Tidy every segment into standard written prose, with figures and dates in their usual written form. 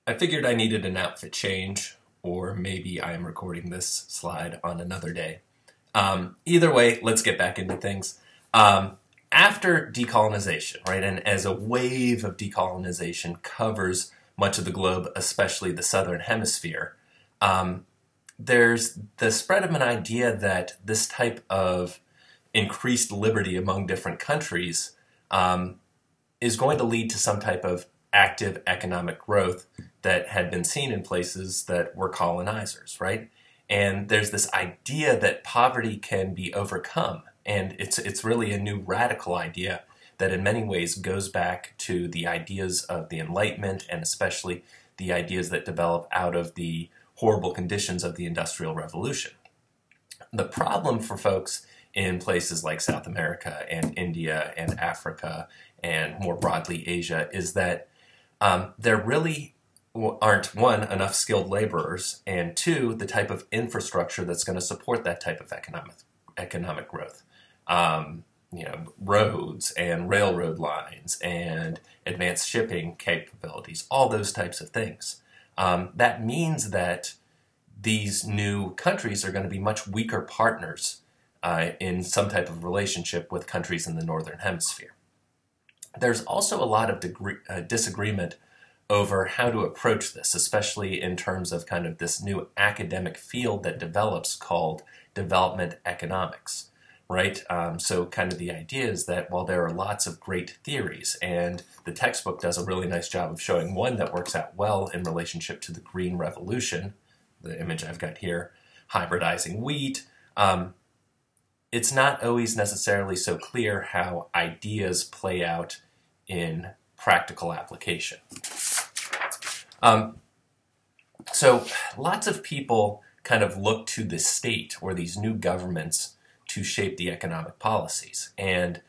I figured I needed an outfit change, or maybe I am recording this slide on another day. Either way, let's get back into things. After decolonization, right, and as a wave of decolonization covers much of the globe, especially the southern hemisphere, there's the spread of an idea that this type of increased liberty among different countries is going to lead to some type of active economic growth that had been seen in places that were colonizers, right? And there's this idea that poverty can be overcome, and it's really a new radical idea that in many ways goes back to the ideas of the Enlightenment, and especially the ideas that develop out of the horrible conditions of the Industrial Revolution. The problem for folks in places like South America and India and Africa and more broadly Asia is that there really aren't, one, enough skilled laborers, and two, the type of infrastructure that's going to support that type of economic growth. Roads and railroad lines and advanced shipping capabilities, all those types of things. That means that these new countries are going to be much weaker partners in some type of relationship with countries in the Northern Hemisphere. There's also a lot of disagreement over how to approach this, especially in terms of kind of this new academic field that develops called development economics, right? So kind of the idea is that while there are lots of great theories, and the textbook does a really nice job of showing one that works out well in relationship to the Green Revolution, the image I've got here, hybridizing wheat, it's not always necessarily so clear how ideas play out in practical application. So lots of people kind of look to the state or these new governments to shape the economic policies. And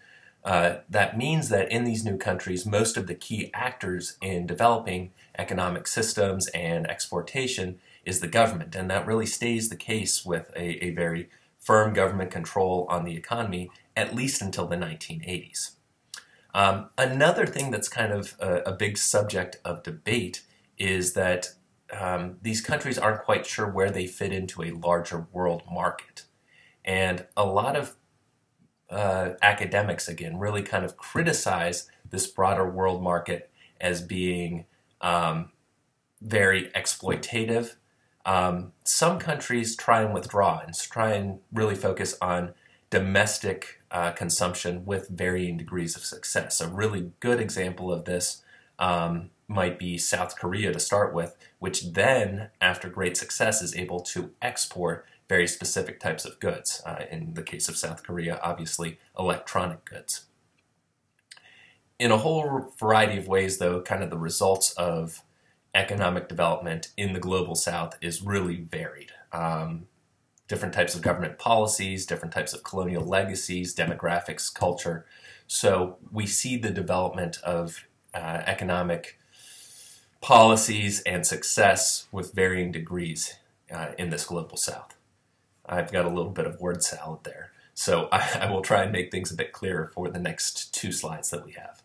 that means that in these new countries, most of the key actors in developing economic systems and exportation is the government. And that really stays the case with a very firm government control on the economy, at least until the 1980s. Another thing that's kind of a big subject of debate is that these countries aren't quite sure where they fit into a larger world market. And a lot of academics, again, really kind of criticize this broader world market as being very exploitative. Some countries try and withdraw and try and really focus on domestic consumption with varying degrees of success. A really good example of this might be South Korea to start with, which then, after great success, is able to export very specific types of goods. In the case of South Korea, obviously electronic goods. In a whole variety of ways, though, kind of the results of economic development in the global south is really varied. Different types of government policies, different types of colonial legacies, demographics, culture. So we see the development of economic policies and success with varying degrees in this global south. I've got a little bit of word salad there. So I will try and make things a bit clearer for the next two slides that we have.